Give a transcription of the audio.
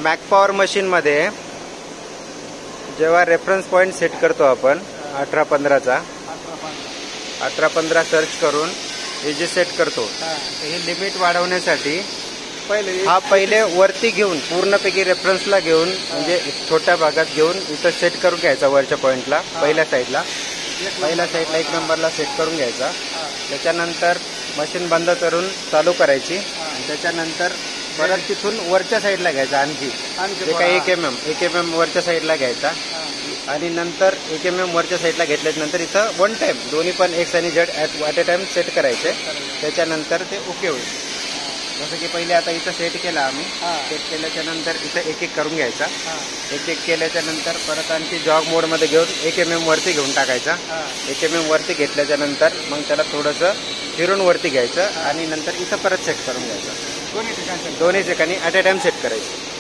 Mac power मशीनमध्ये जेव्हा reference point set करतो आपण 18-15चा 18-15 सर्च करून हे जे सेट करतो हे लिमिट वाढवण्यासाठी पहिले वरती घेऊन पूर्णपैकी रेफरन्सला घेऊन म्हणजे छोट्या भागात घेऊन इथं सेट करून घ्यायचा वरच्या पॉईंटला पहिल्या साईडला 1 नंबरला सेट करून घ्यायचा. त्याच्यानंतर मशीन बंद करून चालू करायची. त्याच्यानंतर परत तिथून वरच्या साईडला घ्यायचा आणखी जे काही 1 mm वरच्या साईडला घ्यायचा आणि नंतर 1 mm वरच्या साईडला घेतल्यानंतर इथं 1 टाइम दोन्ही पण एक्स आणि Z at a time set करायचे. त्याच्यानंतर ते ओके होईल. जसं की पहिले आता इथं सेट केला आम्ही सेट केल्याच्या नंतर इथं 1 करून घ्यायचा. 1 केल्याच्या नंतर परत आणखी जॉग मोडमध्ये घेऊन 1 mm वरती घेऊन टाकायचा. 1 mm वरती घेतल्याच्या नंतर मग त्याला थोडंसं फिरून वरती घ्यायचं आणि नंतर इथं परत सेट करून घ्यायचं. दोन्ही ठिकाणी ॲट अ टाइम सेट करायचं.